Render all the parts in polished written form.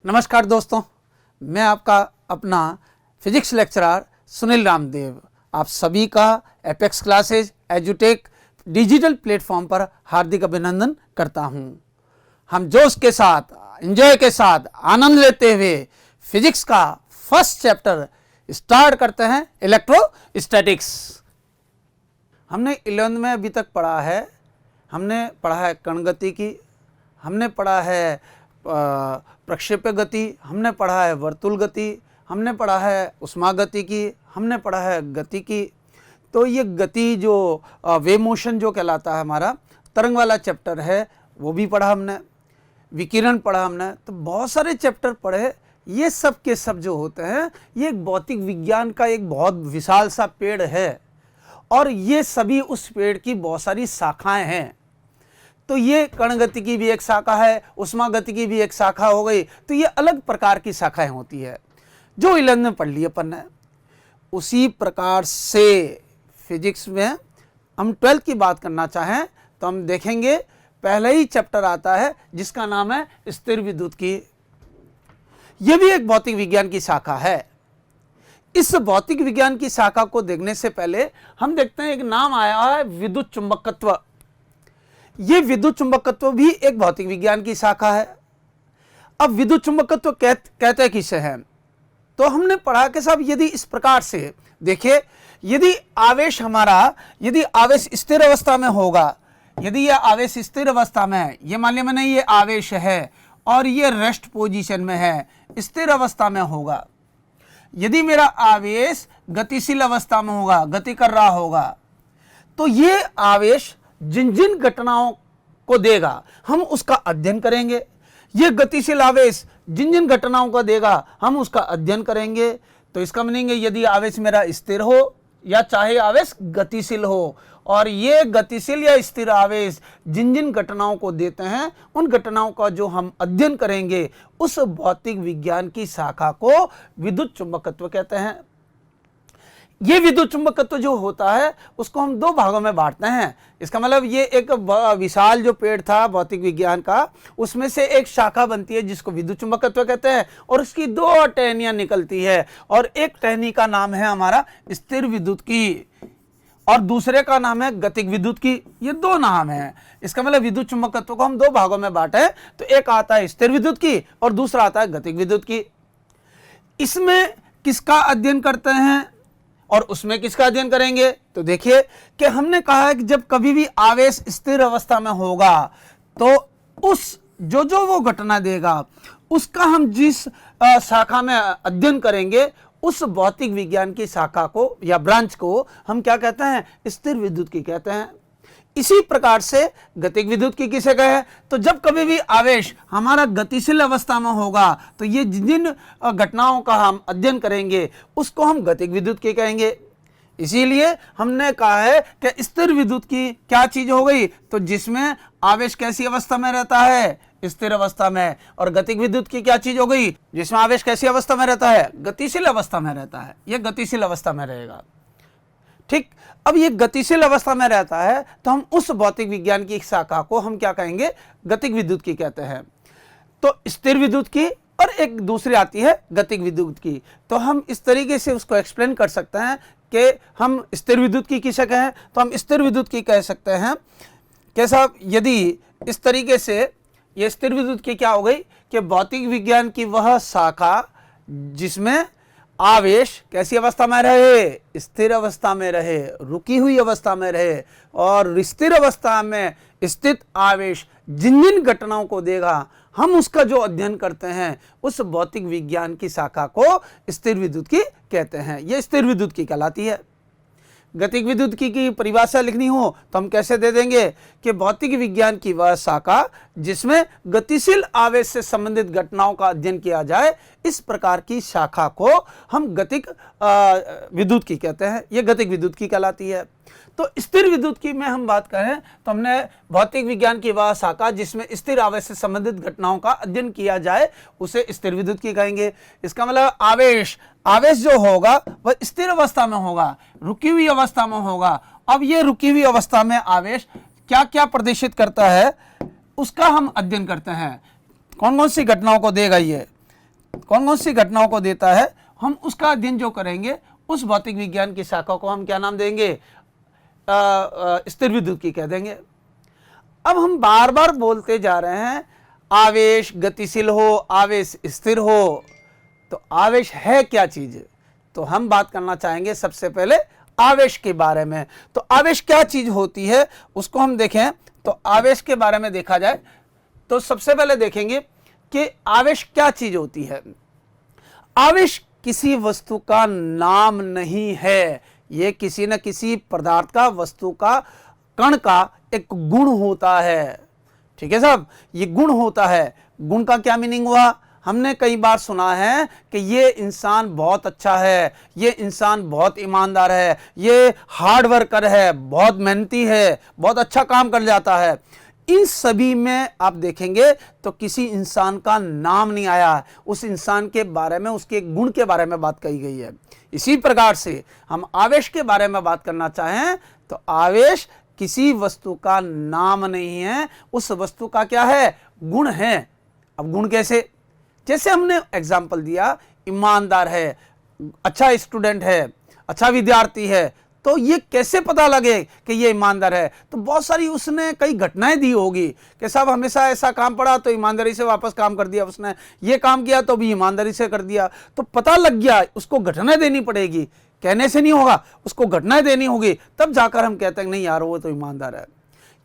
नमस्कार दोस्तों, मैं आपका अपना फिजिक्स लेक्चरर सुनील रामदेव आप सभी का एपेक्स क्लासेज एजुटेक डिजिटल प्लेटफॉर्म पर हार्दिक अभिनंदन करता हूं। हम जोश के साथ, एंजॉय के साथ, आनंद लेते हुए फिजिक्स का फर्स्ट चैप्टर स्टार्ट करते हैं, इलेक्ट्रोस्टैटिक्स। हमने 11th में अभी तक पढ़ा है, हमने पढ़ा है कण गति की, हमने पढ़ा है प्रक्षेप्य गति, हमने पढ़ा है वर्तुल गति, हमने पढ़ा है उष्मा गति की, हमने पढ़ा है गति की। तो ये गति जो वेव मोशन जो कहलाता है हमारा तरंग वाला चैप्टर है वो भी पढ़ा हमने, विकिरण पढ़ा हमने। तो बहुत सारे चैप्टर पढ़े। ये सब के सब जो होते हैं ये एक भौतिक विज्ञान का एक बहुत विशाल सा पेड़ है और ये सभी उस पेड़ की बहुत सारी शाखाएं हैं। तो ये कण गति की भी एक शाखा है, उष्मा गति की भी एक शाखा हो गई। तो ये अलग प्रकार की शाखाएं होती है जो 11th में पढ़ ली अपन ने। उसी प्रकार से फिजिक्स में हम 12th की बात करना चाहें तो हम देखेंगे पहले ही चैप्टर आता है जिसका नाम है स्थिर विद्युत की। यह भी एक भौतिक विज्ञान की शाखा है। इस भौतिक विज्ञान की शाखा को देखने से पहले हम देखते हैं एक नाम आया है विद्युत चुंबकत्व। ये विद्युत चुंबकत्व भी एक भौतिक विज्ञान की शाखा है। अब विद्युत चुंबकत्व कहते हैं किसे हैं? तो हमने पढ़ा कि साहब यदि इस प्रकार से देखिए, यदि आवेश हमारा, यदि आवेश स्थिर अवस्था में होगा, यदि यह आवेश स्थिर अवस्था में है, ये मान लिया मैंने ये आवेश है और ये रेस्ट पोजीशन में है, स्थिर अवस्था में होगा। यदि मेरा आवेश गतिशील अवस्था में होगा, गति कर रहा होगा, तो ये आवेश जिन जिन घटनाओं को देगा हम उसका अध्ययन करेंगे। ये गतिशील आवेश जिन जिन घटनाओं को देगा हम उसका अध्ययन करेंगे। तो इसका मीनिंग है यदि आवेश मेरा स्थिर हो या चाहे आवेश गतिशील हो, और ये गतिशील या स्थिर आवेश जिन जिन घटनाओं को देते हैं उन घटनाओं का जो हम अध्ययन करेंगे उस भौतिक विज्ञान की शाखा को विद्युत चुंबकत्व कहते हैं। ये विद्युत चुंबकत्व जो होता है उसको हम दो भागों में बांटते हैं। इसका मतलब ये एक विशाल जो पेड़ था भौतिक विज्ञान का, उसमें से एक शाखा बनती है जिसको विद्युत चुंबकत्व कहते हैं और उसकी दो टहनियां निकलती है, और एक टहनी का नाम है हमारा स्थिर विद्युत की और दूसरे का नाम है गतिक विद्युत की। ये दो नाम है। इसका मतलब विद्युत चुंबकत्व को हम दो भागों में बांटे, तो एक आता है स्थिर विद्युत की और दूसरा आता है गतिक विद्युत की। इसमें किसका अध्ययन करते हैं और उसमें किसका अध्ययन करेंगे? तो देखिए कि हमने कहा है कि जब कभी भी आवेश स्थिर अवस्था में होगा तो उस जो वो घटना देगा उसका हम जिस शाखा में अध्ययन करेंगे उस भौतिक विज्ञान की शाखा को या ब्रांच को हम क्या कहते हैं? स्थिर विद्युत की कहते हैं। इसी प्रकार से गतिक विद्युत की किसे कहे? तो जब कभी भी आवेश हमारा गतिशील अवस्था में होगा तो ये जिन घटनाओं का हम अध्ययन करेंगे उसको हम गतिक विद्युत की कहेंगे। इसीलिए हमने कहा है कि स्थिर विद्युत की क्या चीज हो गई? तो जिसमें आवेश कैसी अवस्था में रहता है? स्थिर अवस्था में। और गतिक विद्युत की क्या चीज हो गई? जिसमें आवेश कैसी अवस्था में रहता है? गतिशील अवस्था में रहता है। यह गतिशील अवस्था में रहेगा। ठीक। अब ये गतिशील अवस्था में रहता है तो हम उस भौतिक विज्ञान की शाखा को हम क्या कहेंगे? गतिक विद्युत की कहते हैं। तो स्थिर विद्युत की और एक दूसरी आती है गतिक विद्युत की। तो हम इस तरीके से उसको एक्सप्लेन कर सकते हैं कि हम स्थिर विद्युत की किसे कहें? तो हम स्थिर विद्युत की कह सकते हैं कि साहब यदि इस तरीके से ये स्थिर विद्युत की क्या हो गई कि भौतिक विज्ञान की वह शाखा जिसमें आवेश कैसी अवस्था में रहे? स्थिर अवस्था में रहे, रुकी हुई अवस्था में रहे, और स्थिर अवस्था में स्थित आवेश जिन जिन घटनाओं को देगा हम उसका जो अध्ययन करते हैं उस भौतिक विज्ञान की शाखा को स्थिर विद्युत की कहते हैं। यह स्थिर विद्युत की कहलाती है। गतिक विद्युत की परिभाषा लिखनी हो तो हम कैसे दे देंगे कि भौतिक विज्ञान की वह शाखा जिसमें गतिशील आवेश से संबंधित घटनाओं का अध्ययन किया जाए, इस प्रकार की शाखा को हम गतिक विद्युत की कहते हैं। यह गतिक विद्युत की कहलाती है। तो स्थिर विद्युत की में हम बात करें तो हमने भौतिक विज्ञान की वह शाखा जिसमें स्थिर आवेश से संबंधित घटनाओं का अध्ययन किया जाए उसे स्थिर विद्युत की कहेंगे। इसका मतलब आवेश जो होगा वह स्थिर अवस्था में होगा, रुकी हुई अवस्था में होगा। अब ये रुकी हुई अवस्था में आवेश क्या क्या प्रदर्शित करता है उसका हम अध्ययन करते हैं। कौन कौन सी घटनाओं को देगा ये? कौन कौन सी घटनाओं को देता है, हम उसका अध्ययन जो करेंगे उस भौतिक विज्ञान की शाखा को हम क्या नाम देंगे, स्थिर विद्युत कह देंगे। अब हम बार बार बोलते जा रहे हैं आवेश गतिशील हो, आवेश स्थिर हो, तो आवेश है क्या चीज, तो हम बात करना चाहेंगे सबसे पहले आवेश के बारे में। तो आवेश क्या चीज होती है उसको हम देखें। तो आवेश के बारे में देखा जाए तो सबसे पहले देखेंगे कि आवेश क्या चीज होती है। आवेश किसी वस्तु का नाम नहीं है, ये किसी न किसी पदार्थ का, वस्तु का, कण का एक गुण होता है। ठीक है साहब, ये गुण होता है। गुण का क्या मीनिंग हुआ, हमने कई बार सुना है कि ये इंसान बहुत अच्छा है, ये इंसान बहुत ईमानदार है, ये हार्ड वर्कर है, बहुत मेहनती है, बहुत अच्छा काम कर जाता है। इन सभी में आप देखेंगे तो किसी इंसान का नाम नहीं आया, उस इंसान के बारे में, उसके गुण के बारे में बात कही गई है। इसी प्रकार से हम आवेश के बारे में बात करना चाहें तो आवेश किसी वस्तु का नाम नहीं है, उस वस्तु का क्या है, गुण है। अब गुण कैसे, जैसे हमने एग्जाम्पल दिया, ईमानदार है, अच्छा स्टूडेंट है, अच्छा विद्यार्थी है, तो ये कैसे पता लगे कि ये ईमानदार है, तो बहुत सारी उसने कई घटनाएं दी होगी कि साहब हमेशा ऐसा काम पड़ा तो ईमानदारी से वापस काम कर दिया, उसने ये काम किया तो भी ईमानदारी से कर दिया, तो पता लग गया। उसको घटनाएं देनी पड़ेगी, कहने से नहीं होगा, उसको घटनाएं देनी होगी, तब जाकर हम कहते हैं नहीं यार वो तो ईमानदार है।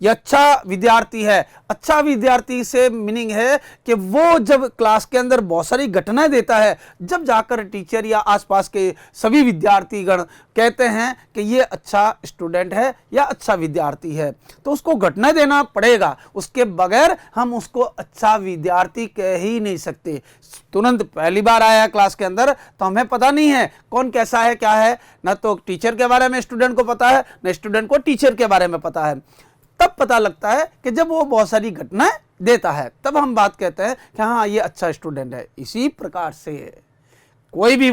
ये अच्छा विद्यार्थी है, अच्छा विद्यार्थी से मीनिंग है कि वो जब क्लास के अंदर बहुत सारी घटनाएं देता है, जब जाकर टीचर या आसपास के सभी विद्यार्थीगण कहते हैं कि ये अच्छा स्टूडेंट है या अच्छा विद्यार्थी है, तो उसको घटनाएं देना पड़ेगा, उसके बगैर हम उसको अच्छा विद्यार्थी कह ही नहीं सकते। तुरंत पहली बार आया क्लास के अंदर तो हमें पता नहीं है कौन कैसा है क्या है, ना तो टीचर के बारे में स्टूडेंट को पता है, न स्टूडेंट को टीचर के बारे में पता है। तब पता लगता है कि जब वो बहुत सारी घटनाएं देता है, तब हम बात कहते हैं कि हाँ ये अच्छा स्टूडेंट है। इसी प्रकार से कोई भी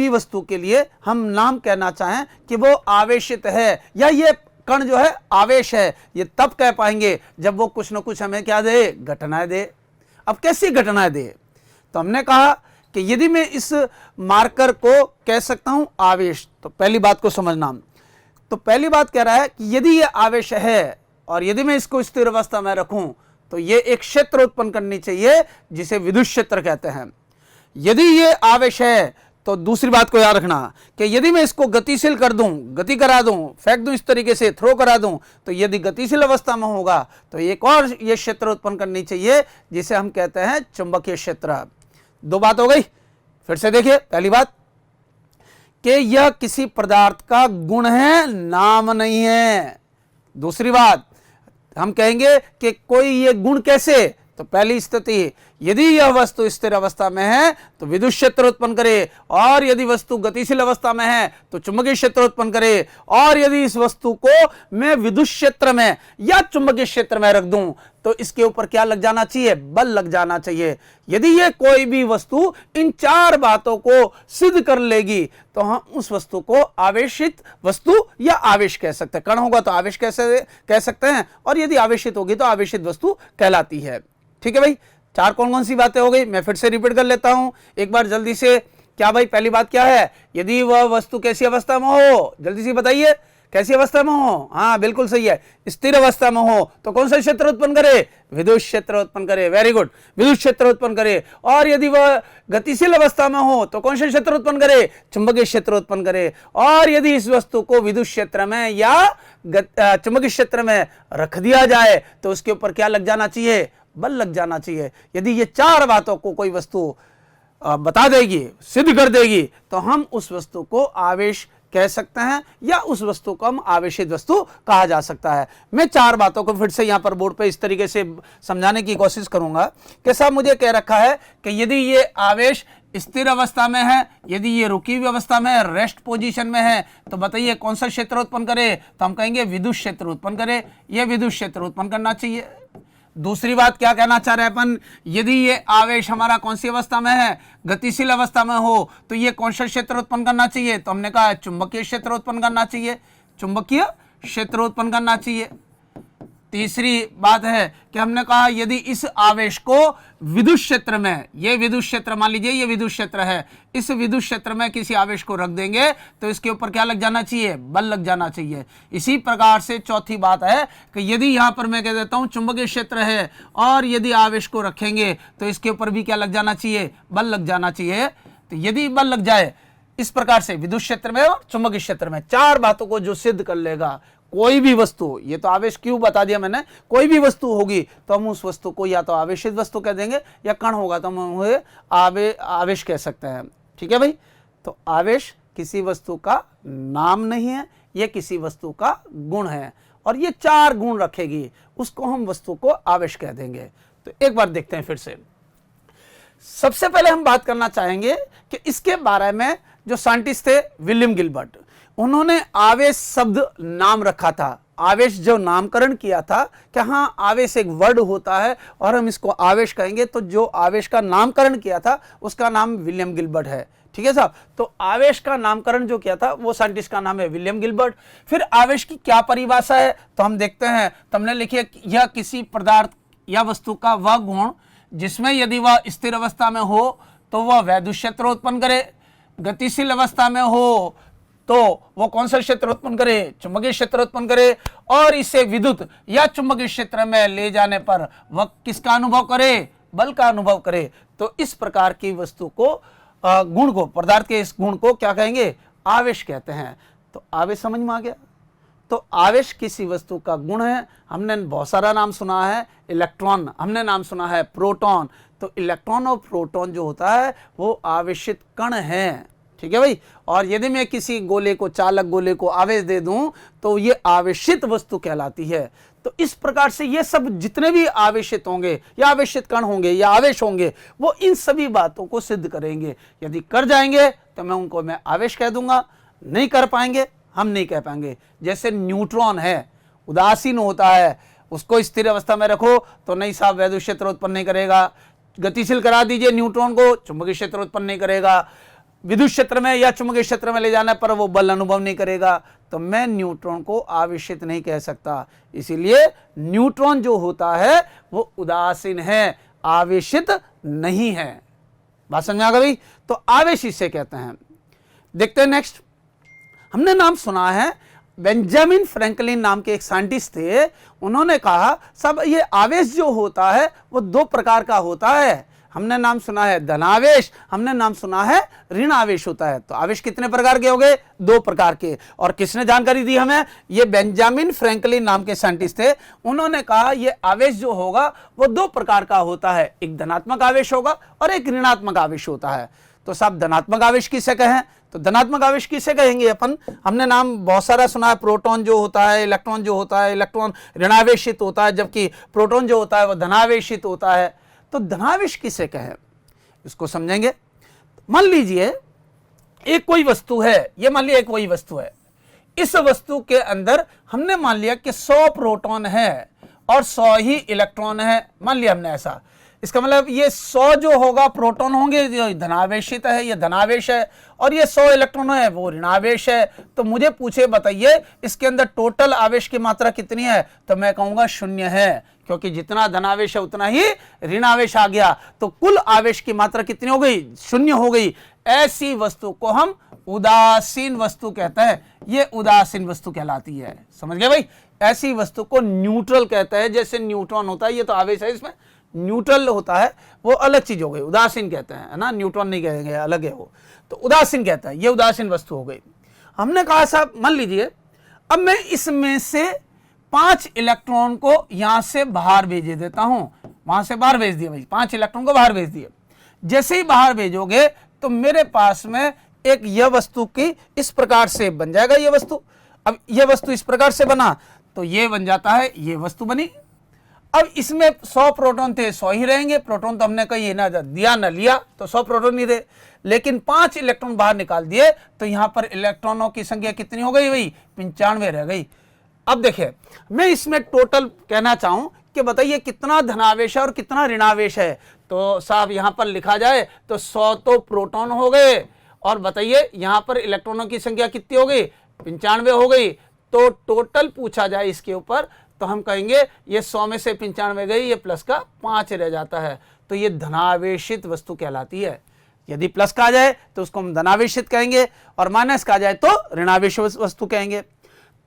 वस्तु के लिए हम नाम कहना चाहें कि वो आवेशित है या ये कण जो है आवेश है, ये तब कह पाएंगे जब वो कुछ न कुछ हमें क्या दे, घटनाएं दे। अब कैसी घटनाएं दे, तो हमने कहा कि यदि मैं इस मार्कर को कह सकता हूं आवेश, तो पहली बात को समझना। तो पहली बात कह रहा है कि यदि ये आवेश है और यदि मैं इसको स्थिर अवस्था में रखूं तो ये एक क्षेत्र उत्पन्न करनी चाहिए जिसे विद्युत क्षेत्र कहते हैं। यदि ये आवेश है तो दूसरी बात को याद रखना कि यदि मैं इसको गतिशील कर दूं, गति करा दूं, फेंक दूं, इस तरीके से थ्रो करा दूं, तो यदि गतिशील अवस्था में होगा तो एक और ये क्षेत्र उत्पन्न करनी चाहिए जिसे हम कहते हैं चुंबकीय क्षेत्र। दो बात हो गई, फिर से देखिए। पहली बात कि यह किसी पदार्थ का गुण है, नाम नहीं है। दूसरी बात हम कहेंगे कि कोई ये गुण कैसे, तो पहली स्थिति यदि यह वस्तु स्थिर अवस्था में है तो विद्युत क्षेत्र उत्पन्न करे, और यदि वस्तु गतिशील अवस्था में है तो चुंबकीय क्षेत्र उत्पन्न करे, और यदि इस वस्तु को मैं विद्युत क्षेत्र में या चुंबकीय क्षेत्र में रख दूं तो इसके ऊपर क्या लग जाना चाहिए, बल लग जाना चाहिए। यदि ये कोई भी वस्तु इन चार बातों को सिद्ध कर लेगी तो हम उस वस्तु को आवेशित वस्तु या आवेश कह सकते हैं। कण होगा तो आवेश कैसे कह सकते हैं, और यदि आवेशित होगी तो आवेशित वस्तु कहलाती है। ठीक है भाई, चार कौन कौन सी बातें हो गई, मैं फिर से रिपीट कर लेता हूं एक बार जल्दी से। क्या भाई, पहली बात क्या है, यदि वह वस्तु कैसी अवस्था में हो, जल्दी से बताइए, कैसी अवस्था में हो। हाँ बिल्कुल सही है, स्थिर अवस्था में हो तो कौन सा क्षेत्र उत्पन्न करे, विद्युत क्षेत्र उत्पन्न करे। वेरी गुड, विद्युत क्षेत्र उत्पन्न करे। और यदि वह गतिशील अवस्था में हो तो कौन सा क्षेत्र उत्पन्न करे, चुंबकीय क्षेत्र उत्पन्न करे। और यदि इस वस्तु को विद्युत क्षेत्र में या चुंबकीय क्षेत्र में रख दिया जाए तो उसके ऊपर क्या लग जाना चाहिए, बल लग जाना चाहिए। यदि ये चार बातों को कोई वस्तु बता देगी, सिद्ध कर देगी, तो हम उस वस्तु को आवेश कह सकते हैं या उस वस्तु को हम आवेशित वस्तु कहा जा सकता है। मैं चार बातों को फिर से यहां पर बोर्ड पे इस तरीके से समझाने की कोशिश करूंगा कि साहब मुझे कह रखा है कि यदि ये आवेश स्थिर अवस्था में है, यदि ये रुकी हुई अवस्था में है, रेस्ट पोजीशन में है, तो बताइए कौन सा क्षेत्र उत्पन्न करे, तो हम कहेंगे विद्युत क्षेत्र उत्पन्न करे। यह विद्युत क्षेत्र उत्पन्न करना चाहिए। दूसरी बात क्या कहना चाह रहे हैं अपन, यदि ये आवेश हमारा कौन सी अवस्था में है, गतिशील अवस्था में हो, तो ये कौन सा क्षेत्र उत्पन्न करना चाहिए, तो हमने कहा चुंबकीय क्षेत्र उत्पन्न करना चाहिए। चुंबकीय क्षेत्र उत्पन्न करना चाहिए। तीसरी बात है कि हमने कहा यदि इस आवेश को विद्युत क्षेत्र में, ये विद्युत क्षेत्र मान लीजिए ये विद्युत क्षेत्र है, इस विद्युत क्षेत्र में किसी आवेश को रख देंगे तो इसके ऊपर क्या लग जाना चाहिए, बल लग जाना चाहिए। इसी प्रकार से चौथी बात है कि यदि यहाँ पर मैं कह देता हूँ चुंबकीय क्षेत्र है और यदि आवेश को रखेंगे तो इसके ऊपर भी क्या लग जाना चाहिए, बल लग जाना चाहिए। तो यदि बल लग जाए इस प्रकार से विद्युत क्षेत्र में और चुंबकीय क्षेत्र में, चार बातों को जो सिद्ध कर लेगा, कोई भी वस्तु, ये तो आवेश क्यों बता दिया मैंने, कोई भी वस्तु होगी तो हम उस वस्तु को या तो आवेशित वस्तु कह देंगे या कण होगा तो हम उसे आवेश कह सकते हैं। ठीक है भाई। तो आवेश किसी वस्तु का नाम नहीं है, यह किसी वस्तु का गुण है और ये चार गुण रखेगी, उसको हम वस्तु को आवेश कह देंगे। तो एक बार देखते हैं फिर से। सबसे पहले हम बात करना चाहेंगे कि इसके बारे में जो साइंटिस्ट थे विलियम गिलबर्ट, उन्होंने आवेश शब्द नाम रखा था। आवेश जो नामकरण किया था कि हाँ आवेश एक वर्ड होता है और हम इसको आवेश कहेंगे, तो जो आवेश का नामकरण किया था उसका नाम विलियम गिलबर्ट है। ठीक है साहब। तो आवेश का नामकरण जो किया था वो साइंटिस्ट का नाम है विलियम गिलबर्ट। फिर आवेश की क्या परिभाषा है तो हम देखते हैं, तुमने लिखी है यह किसी पदार्थ या वस्तु का वह गुण जिसमें यदि वह स्थिर अवस्था में हो तो वह वैद्युत क्षेत्र उत्पन्न करे, गतिशील अवस्था में हो तो वो कौन सा क्षेत्र उत्पन्न करे, चुंबकीय क्षेत्र उत्पन्न करे, और इसे विद्युत या चुंबकीय क्षेत्र में ले जाने पर वह किसका अनुभव करे, बल का अनुभव करे। तो इस प्रकार की वस्तु को गुण को, पदार्थ के इस गुण को क्या कहेंगे, आवेश कहते हैं। तो आवेश समझ में आ गया। तो आवेश किसी वस्तु का गुण है। हमने बहुत सारा नाम सुना है, इलेक्ट्रॉन, हमने नाम सुना है प्रोटॉन। तो इलेक्ट्रॉन और प्रोटॉन जो होता है वो आवेशित कण है। ठीक है भाई। और यदि मैं किसी गोले को, चालक गोले को आवेश दे दूं तो ये आवेशित वस्तु कहलाती है। तो इस प्रकार से ये सब जितने भी आवेशित होंगे या आवेशित कण होंगे या आवेश होंगे वो इन सभी बातों को सिद्ध करेंगे। यदि कर जाएंगे तो मैं आवेश कह दूंगा, नहीं कर पाएंगे हम नहीं कह पाएंगे। जैसे न्यूट्रॉन है, उदासीन होता है, उसको स्थिर अवस्था में रखो तो नहीं साहब वैद्युत क्षेत्र उत्पन्न नहीं करेगा। गतिशील करा दीजिए न्यूट्रॉन को, चुंबकीय क्षेत्र उत्पन्न नहीं करेगा। विद्युत क्षेत्र में या चुंबकीय क्षेत्र में ले जाने पर वो बल अनुभव नहीं करेगा। तो मैं न्यूट्रॉन को आवेशित नहीं कह सकता। इसीलिए न्यूट्रॉन जो होता है वो उदासीन है, आवेशित नहीं है। बात समझ आ गई। तो आवेश इसे कहते हैं। देखते हैं नेक्स्ट। हमने नाम सुना है बेंजामिन फ्रैंकलिन नाम के एक साइंटिस्ट थे। उन्होंने कहा सब ये आवेश जो होता है वो दो प्रकार का होता है। हमने नाम सुना है धनावेश, हमने नाम सुना है ऋण आवेश होता है। तो आवेश कितने प्रकार के हो गए, दो प्रकार के। और किसने जानकारी दी हमें, ये बेंजामिन फ्रैंकलिन नाम के साइंटिस्ट थे। उन्होंने कहा ये आवेश जो होगा वो दो प्रकार का होता है, एक धनात्मक आवेश होगा और एक ऋणात्मक आवेश होता है। तो साहब धनात्मक आवेश किसे कहें, तो धनात्मक आवेश किसे कहेंगे अपन, हमने नाम बहुत सारा सुना है, प्रोटॉन जो होता है, इलेक्ट्रॉन जो होता है, इलेक्ट्रॉन ऋणावेशित होता है जबकि प्रोटॉन जो होता है वह धनावेशित होता है। तो धनावेश किसे कहें इसको समझेंगे। मान लीजिए एक कोई वस्तु है, ये मान लिया एक वही वस्तु है, इस वस्तु के अंदर हमने मान लिया कि 100 प्रोटॉन है और 100 ही इलेक्ट्रॉन है, मान लिया हमने ऐसा। इसका मतलब ये 100 जो होगा प्रोटॉन होंगे जो धनावेशित है, ये धनावेश है, और ये 100 इलेक्ट्रॉन है वो ऋणावेश है। तो मुझे पूछे बताइए इसके अंदर टोटल आवेश की मात्रा कितनी है, तो मैं कहूंगा 0 है, क्योंकि जितना धनावेश है उतना ही ऋणावेश आ गया। तो कुल आवेश की मात्रा कितनी हो गई, 0 हो गई। ऐसी वस्तु को हम उदासीन वस्तु कहते हैं। ये उदासीन वस्तु कहलाती है। समझ गए भाई। ऐसी वस्तु को न्यूट्रल कहते हैं। जैसे न्यूट्रॉन होता है, ये तो आवेश है, इसमें न्यूट्रल होता है, वो अलग चीज हो गई, उदासीन कहते हैं, है ना, न्यूट्रॉन नहीं कहेंगे, अलग है वो। तो उदासीन कहता है, ये उदासीन वस्तु हो गई। हमने कहा साहब मान लीजिए अब मैं इसमें से 5 इलेक्ट्रॉन को यहां से बाहर भेज देता हूं, वहां से बाहर भेज दिया भाई, 5 इलेक्ट्रॉन को बाहर भेज दिए। जैसे ही बाहर भेजोगे तो मेरे पास में एक यह वस्तु की इस प्रकार से बन जाएगा ये वस्तु। अब यह वस्तु इस प्रकार से बना तो ये बन जाता है, ये वस्तु बनी। अब इसमें 100 प्रोटॉन थे, 100 ही रहेंगे। प्रोटॉन तो हमने कहीं ना दिया ना लिया, तो 100 प्रोटॉन नहीं थे, लेकिन 5 इलेक्ट्रॉन बाहर निकाल दिए तो यहां पर इलेक्ट्रॉनों की संख्या कितनी हो गई भाई, 95 रह गई। अब देखिए मैं इसमें टोटल कहना चाहूं कि बताइए कितना धनावेश है और कितना ऋणावेश है। तो साहब यहां पर लिखा जाए तो 100 तो प्रोटॉन हो गए, और बताइए यहां पर इलेक्ट्रॉनों की संख्या कितनी हो गई, 95 हो गई। तो टोटल पूछा जाए इसके ऊपर तो हम कहेंगे ये 100 में से 95 गई, ये प्लस का 5 रह जाता है, तो ये धनावेशित वस्तु कहलाती है। यदि प्लस का आ जाए तो उसको हम धनावेशित कहेंगे और माइनस का आ जाए तो ऋणावेशित वस्तु कहेंगे।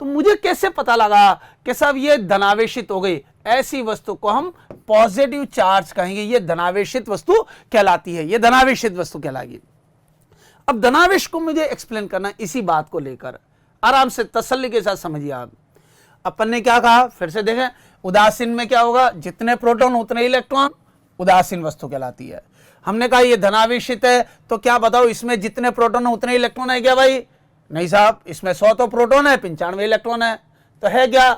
तो मुझे कैसे पता लगा कि साहब ये धनावेशित हो गई? ऐसी वस्तु को हम पॉजिटिव चार्ज कहेंगे, ये धनावेशित वस्तु कहलाती है, ये धनावेशित वस्तु कहलाएगी। अब धनावेश को मुझे एक्सप्लेन करना, इसी बात को लेकर आराम से तसल्ली के साथ समझिए आप। अपन ने क्या कहा, फिर से देखें, उदासीन में क्या होगा, जितने प्रोटॉन उतने इलेक्ट्रॉन, उदासीन वस्तु कहलाती है। हमने कहा ये धनावेशित है, तो क्या बताओ इसमें जितने प्रोटॉन उतने इलेक्ट्रॉन है क्या भाई? नहीं साहब, इसमें 100 तो प्रोटॉन है, 95 इलेक्ट्रॉन है, तो है क्या,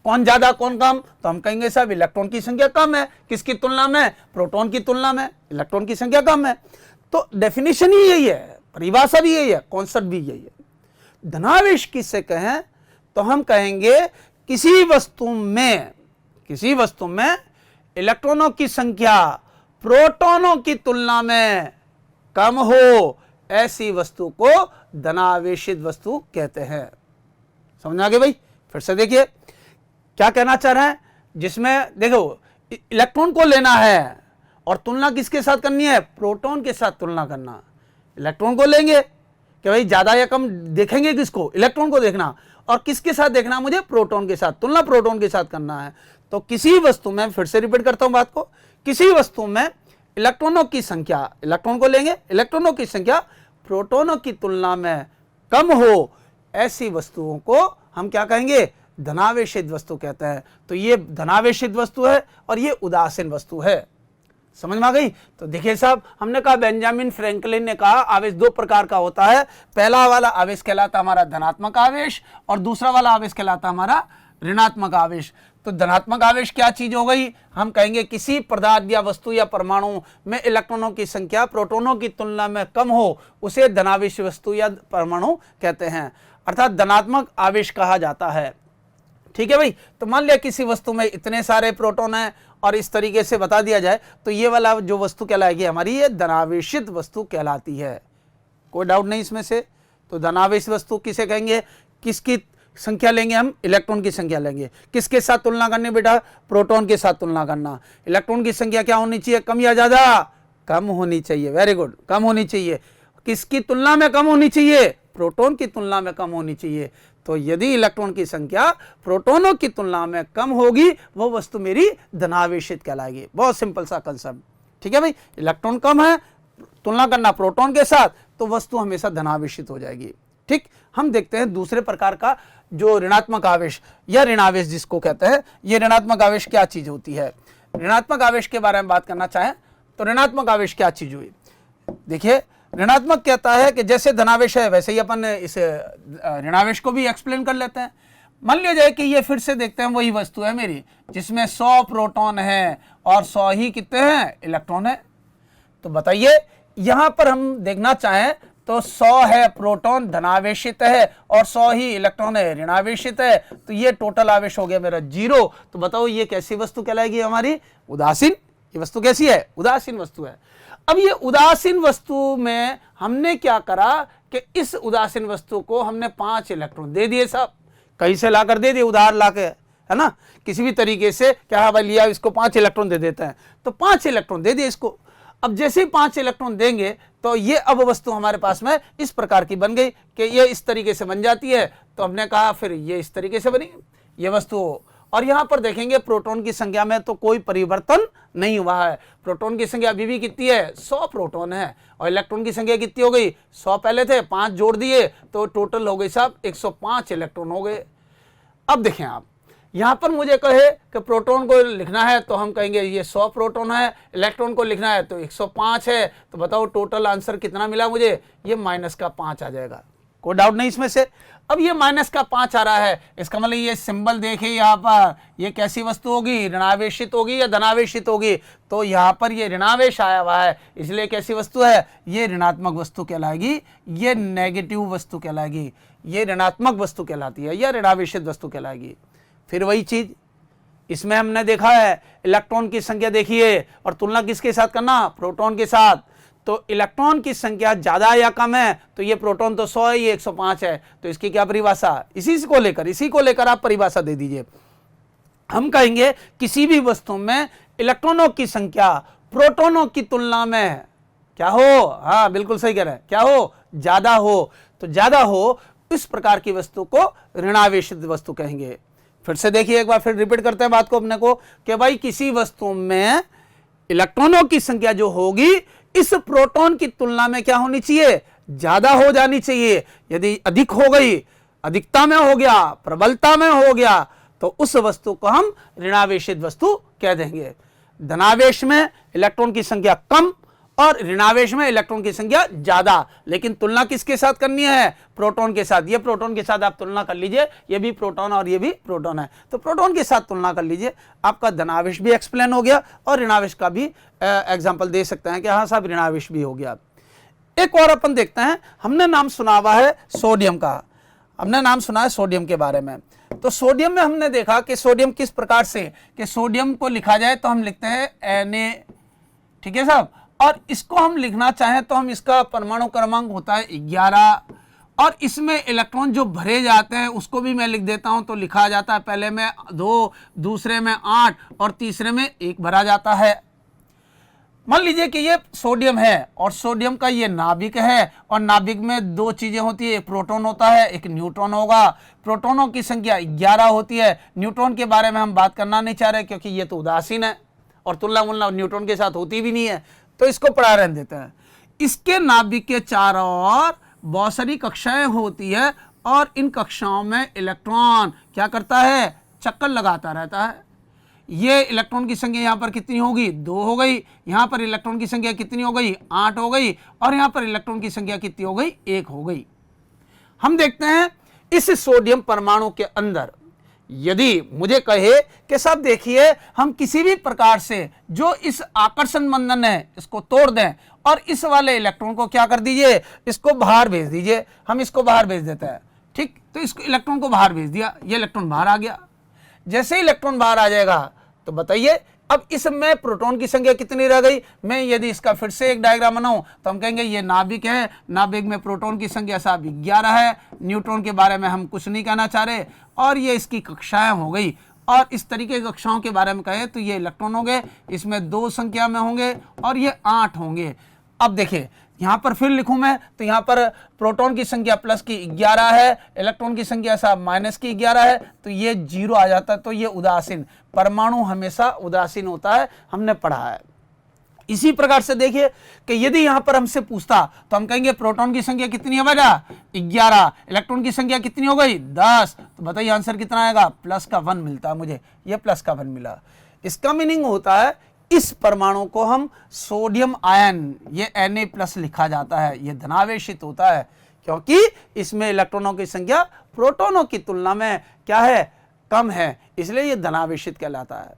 कौन ज्यादा कौन कम? तो हम कहेंगे साहब इलेक्ट्रॉन की संख्या कम है, किसकी तुलना में? प्रोटॉन की तुलना में इलेक्ट्रॉन की संख्या कम है। तो डेफिनेशन ही यही है, परिभाषा भी यही है, कॉन्सेप्ट भी यही है। धनावेश किससे कहें तो हम कहेंगे किसी वस्तु में इलेक्ट्रॉनों की संख्या प्रोटॉनों की तुलना में कम हो, ऐसी वस्तु को धनावेशित वस्तु कहते हैं। समझ आ गए भाई? फिर से देखिए क्या कहना चाह रहे हैं, जिसमें देखो इलेक्ट्रॉन को लेना है और तुलना किसके साथ करनी है? प्रोटॉन के साथ तुलना करना। इलेक्ट्रॉन को लेंगे कि भाई ज्यादा या कम देखेंगे किसको? इलेक्ट्रॉन को देखना। और किसके साथ देखना? मुझे प्रोटॉन के साथ, तुलना प्रोटॉन के साथ करना है। तो किसी वस्तु में, फिर से रिपीट करता हूं बात को, किसी वस्तु में इलेक्ट्रॉनों की संख्या, इलेक्ट्रॉन को लेंगे, इलेक्ट्रॉनों की संख्या प्रोटॉनों की तुलना में कम हो, ऐसी वस्तुओं को हम क्या कहेंगे? धनावेशित वस्तु कहते हैं। तो ये धनावेशित वस्तु है और ये उदासीन वस्तु है। समझ में आ गई? तो देखिए साहब, हमने कहा बेंजामिन फ्रैंकलिन ने कहा आवेश 2 प्रकार का होता है। पहला वाला आवेश कहलाता हमारा धनात्मक आवेश और दूसरा वाला आवेश कहलाता हमारा ऋणात्मक आवेश। तो धनात्मक आवेश क्या चीज हो गई? हम कहेंगे किसी पदार्थ या वस्तु या परमाणु में इलेक्ट्रॉनों की संख्या प्रोटॉनों की तुलना में कम हो, उसे धनावेश वस्तु या परमाणु कहते हैं, अर्थात धनात्मक आवेश कहा जाता है। ठीक है भाई? तो मान लिया किसी वस्तु में इतने सारे प्रोटॉन हैं और इस तरीके से बता दिया जाए, तो ये वाला जो वस्तु कहलाएगी हमारी, ये धनावेशित वस्तु कहलाती है। कोई डाउट नहीं इसमें से? तो धनावेश वस्तु किसे कहेंगे? किसकी संख्या लेंगे हम? इलेक्ट्रॉन की संख्या लेंगे। किसके साथ तुलना करनी बेटा? प्रोटॉन के साथ तुलना करना। इलेक्ट्रॉन की संख्या क्या होनी चाहिए? कम या ज्यादा? कम होनी चाहिए। वेरी गुड, कम होनी चाहिए। किसकी तुलना में कम होनी चाहिए? प्रोटॉन की तुलना में कम होनी चाहिए। तो यदि इलेक्ट्रॉन की संख्या प्रोटॉनों की तुलना में कम होगी, वो वस्तु मेरी धनावेशित कहलाएगी। बहुत सिंपल सा कंसेप्ट। ठीक है भाई? इलेक्ट्रॉन कम है, तुलना करना प्रोटॉन के साथ, तो वस्तु हमेशा धनावेशित हो जाएगी। ठीक, हम देखते हैं दूसरे प्रकार का जो ऋणात्मक आवेश या ऋणावेश जिसको कहते हैं। ये ऋणात्मक आवेश क्या चीज होती है? ऋणात्मक आवेश के बारे में बात करना चाहें तो ऋणात्मक आवेश क्या चीज हुई? देखिए, ऋणात्मक कहता है कि जैसे धनावेश है वैसे ही अपन इस ऋणावेश को भी एक्सप्लेन कर लेते हैं। मान लिया जाए कि ये, फिर से देखते हैं, वही वस्तु है मेरी जिसमें 100 प्रोटॉन है और 100 ही कितने हैं? इलेक्ट्रॉन है। तो बताइए, यहां पर हम देखना चाहें तो 100 है प्रोटॉन धनावेशित है और 100 ही इलेक्ट्रॉन है ऋणावेशित है, तो ये टोटल आवेश हो गया मेरा 0। तो बताओ ये कैसी वस्तु कहलाएगी हमारी? उदासीन। ये वस्तु कैसी है? उदासीन वस्तु है। अब ये उदासीन वस्तु में हमने क्या करा कि इस उदासीन वस्तु को हमने 5 इलेक्ट्रॉन दे दिए साहब, कहीं से लाकर दे दिए, उधार लाके, है ना, किसी भी तरीके से, क्या भाई लिया इसको 5 इलेक्ट्रॉन दे देते हैं, तो 5 इलेक्ट्रॉन दे दिए इसको। अब जैसे ही 5 इलेक्ट्रॉन देंगे तो ये अब वस्तु हमारे पास में इस प्रकार की बन गई कि ये इस तरीके से बन जाती है। तो हमने कहा फिर ये इस तरीके से बनी ये वस्तु। और यहां पर देखेंगे प्रोटॉन की संख्या में तो कोई परिवर्तन नहीं हुआ है। प्रोटॉन की संख्या अभी भी कितनी है? 100 प्रोटॉन है। और इलेक्ट्रॉन की संख्या कितनी हो गई? 100 पहले थे, 5 जोड़ दिए तो टोटल हो गई साहब 105 इलेक्ट्रॉन हो गए। अब देखें आप, यहां पर मुझे कहे कि प्रोटॉन को लिखना है तो हम कहेंगे ये 100 प्रोटॉन है, इलेक्ट्रॉन को लिखना है तो 105 है। तो बताओ टोटल आंसर कितना मिला मुझे? ये -5 आ जाएगा। कोई डाउट नहीं इसमें से? अब ये -5 आ रहा है, इसका मतलब ये सिंबल देखिए यहाँ पर, ये कैसी वस्तु होगी? ऋणावेशित होगी या धनावेशित होगी? तो यहाँ पर ये ऋणावेश आया हुआ है, इसलिए कैसी वस्तु है? ये ऋणात्मक वस्तु कहलाएगी, ये नेगेटिव वस्तु कहलाएगी, ये ऋणात्मक वस्तु कहलाती है या ऋणावेशित वस्तु कहलाएगी। फिर वही चीज इसमें हमने देखा है, इलेक्ट्रॉन की संख्या देखिए और तुलना किसके साथ करना? प्रोटॉन के साथ। तो इलेक्ट्रॉन की संख्या ज्यादा या कम है तो ये प्रोटॉन तो 100 है, ये 105 है। तो इसकी क्या परिभाषा? इसी को लेकर आप परिभाषा दे दीजिए। हम कहेंगे किसी भी वस्तु में इलेक्ट्रॉनों की संख्या प्रोटॉनों की तुलना में क्या हो, हाँ बिल्कुल सही कह रहे हैं, क्या हो, ज्यादा हो। तो ज्यादा हो इस प्रकार की वस्तु को ऋणावेशित वस्तु कहेंगे। फिर से देखिए एक बार फिर रिपीट करते हैं बात को अपने को कि भाई किसी वस्तु में इलेक्ट्रॉनों की संख्या जो होगी इस प्रोटॉन की तुलना में क्या होनी चाहिए, ज्यादा हो जानी चाहिए। यदि अधिक हो गई, अधिकता में हो गया, प्रबलता में हो गया, तो उस वस्तु को हम ऋणावेशित वस्तु कह देंगे। धनावेश में इलेक्ट्रॉन की संख्या कम और ऋणावेश में इलेक्ट्रॉन की संख्या ज्यादा, लेकिन तुलना किसके साथ करनी है, प्रोटॉन के साथ। ये प्रोटॉन के साथ आप तुलना कर लीजिए, ये भी प्रोटॉन और ये भी प्रोटॉन है, तो प्रोटॉन के साथ तुलना कर लीजिए। आपका धनावेश भी एक्सप्लेन हो गया और ऋणावेश का भी एग्जाम्पल दे सकते हैं कि हाँ साहब ऋणावेश भी हो गया। एक और अपन देखते हैं, हमने नाम सुना हुआ है सोडियम का, हमने नाम सुना है सोडियम के बारे में। तो सोडियम में हमने देखा कि सोडियम किस प्रकार से, कि सोडियम को लिखा जाए तो हम लिखते हैं Na, ठीक है साहब, और इसको हम लिखना चाहें तो हम इसका परमाणु क्रमांक होता है 11, और इसमें इलेक्ट्रॉन जो भरे जाते हैं उसको भी मैं लिख देता हूं, तो लिखा जाता है पहले में 2, दूसरे में 8 और तीसरे में 1 भरा जाता है। मान लीजिए कि ये सोडियम है और सोडियम का ये नाभिक है, और नाभिक में 2 चीजें होती है, एक प्रोटॉन होता है, एक न्यूट्रॉन होगा। प्रोटॉनों की संख्या 11 होती है। न्यूट्रॉन के बारे में हम बात करना नहीं चाह रहे क्योंकि ये तो उदासीन है और तुलना मुलना न्यूट्रॉन के साथ होती भी नहीं है, तो इसको पढ़ा रहने देते हैं। इसके नाभिक के चारों ओर बहुत सारी कक्षाएं होती है और इन कक्षाओं में इलेक्ट्रॉन क्या करता है, चक्कर लगाता रहता है। ये इलेक्ट्रॉन की संख्या यहाँ पर कितनी होगी, 2 हो गई। यहाँ पर इलेक्ट्रॉन की संख्या कितनी हो गई, 8 हो गई। और यहाँ पर इलेक्ट्रॉन की संख्या कितनी हो गई, 1 हो गई। हम देखते हैं इस सोडियम परमाणु के अंदर यदि मुझे कहे कि साहब देखिए हम किसी भी प्रकार से जो इस आकर्षण बंधन है इसको तोड़ दें और इस वाले इलेक्ट्रॉन को क्या कर दीजिए, इसको बाहर भेज दीजिए। हम इसको बाहर भेज देते हैं, ठीक, तो इसको इलेक्ट्रॉन को बाहर भेज दिया, ये इलेक्ट्रॉन बाहर आ गया। जैसे ही इलेक्ट्रॉन बाहर आ जाएगा तो बताइए अब इसमें प्रोटॉन की संख्या कितनी रह गई। मैं यदि इसका फिर से एक डायग्राम बनाऊं तो हम कहेंगे ये नाभिक है, नाभिक में प्रोटॉन की संख्या साहब 11 है। न्यूट्रॉन के बारे में हम कुछ नहीं कहना चाह रहे, और ये इसकी कक्षाएं हो गई। और इस तरीके की कक्षाओं के बारे में कहे तो ये इलेक्ट्रॉन होंगे, इसमें 2 संख्या में होंगे और ये 8 होंगे। अब देखिए यहाँ पर फिर लिखूं मैं तो यहाँ पर प्रोटॉन की संख्या प्लस की 11 है, इलेक्ट्रॉन की संख्या साहब माइनस की 11 है, तो ये 0 आ जाता है। तो ये उदासीन, परमाणु हमेशा उदासीन होता है, हमने पढ़ा है। इसी प्रकार से देखिए कि यदि यहाँ पर हमसे पूछता तो हम कहेंगे प्रोटॉन की संख्या कितनी है बेटा, 11, इलेक्ट्रॉन की संख्या कितनी हो गई, 10, तो बताइए आंसर कितना आएगा, प्लस का 1 मिलता है मुझे, ये प्लस का 1 मिला। इसका मीनिंग होता है इस परमाणु को हम सोडियम आयन, ये Na+ लिखा जाता है, ये धनावेशित होता है क्योंकि इसमें इलेक्ट्रॉनों की संख्या प्रोटॉनों की तुलना में क्या है, कम है, इसलिए ये धनावेशित कहलाता है।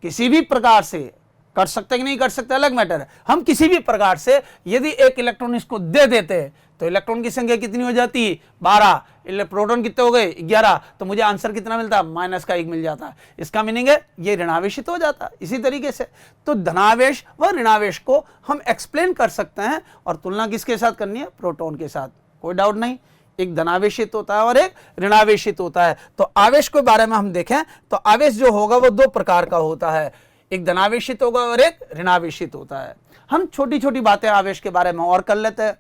किसी भी प्रकार से कर सकते कि नहीं कर सकते अलग मैटर है। हम किसी भी प्रकार से यदि एक इलेक्ट्रॉन इसको दे देते तो इलेक्ट्रॉन की संख्या कितनी हो जाती, 12, प्रोटॉन कितने हो गए, 11, तो मुझे आंसर कितना मिलता, माइनस का 1 मिल जाता। इसका मीनिंग है ये ऋणावेशित हो जाता। इसी तरीके से तो धनावेश व ऋणावेश को हम एक्सप्लेन कर सकते हैं, और तुलना किसके साथ करनी है, प्रोटॉन के साथ, कोई डाउट नहीं। एक धनावेशित होता है और एक ऋणावेशित होता है। तो आवेश के बारे में हम देखें तो आवेश जो होगा वो 2 प्रकार का होता है, एक धनावेशित होगा और एक ऋणावेशित होता है। हम छोटी छोटी बातें आवेश के बारे में और कर लेते हैं।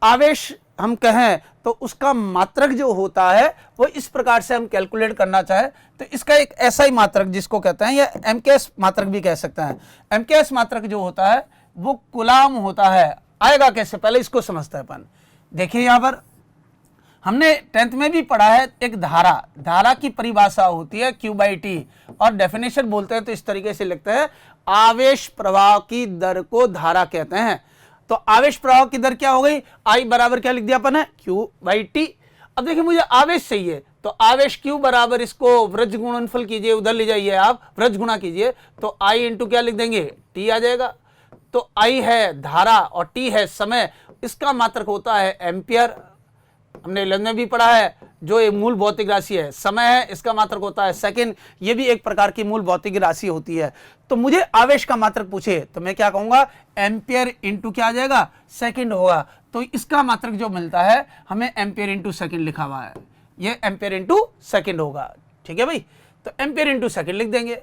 आवेश हम कहें तो उसका मात्रक जो होता है वो इस प्रकार से हम कैलकुलेट करना चाहें तो इसका एक ऐसा ही मात्रक जिसको कहते हैं, या MKS मात्रक भी कह सकते हैं। MKS मात्रक जो होता है वो कूलाम होता है। आएगा कैसे, पहले इसको समझते हैं अपन। देखिए यहाँ पर हमने 10th में भी पढ़ा है, एक धारा की परिभाषा होती है Q/T, और डेफिनेशन बोलते हैं तो इस तरीके से लिखते हैं, आवेश प्रवाह की दर को धारा कहते हैं। तो आवेश प्रवाह की दर क्या हो गई, I बराबर क्या लिख दिया अपन है, Q/T। अब देखिए मुझे आवेश चाहिए तो आवेश Q बराबर, इसको व्रज गुणनफल कीजिए, उधर ले जाइए आप, व्रज गुणा कीजिए तो I इंटू क्या लिख देंगे, T आ जाएगा। तो I है धारा और T है समय, इसका मात्रक होता है एम्पियर। हमने 11 में भी पढ़ा है, जो एक मूल भौतिक राशि है, समय है, इसका मात्रक होता है सेकंड, ये भी एक प्रकार की मूल भौतिक राशि होती है। तो मुझे आवेश का मात्रक पूछे तो मैं क्या कहूंगा, एम्पियर इंटू क्या आ जाएगा, सेकंड होगा। तो इसका मात्रक जो मिलता है हमें एम्पियर इंटू सेकंड लिखा हुआ है, ये एम्पियर इंटू सेकंड होगा, ठीक है भाई। तो एम्पियर इंटू सेकेंड लिख देंगे।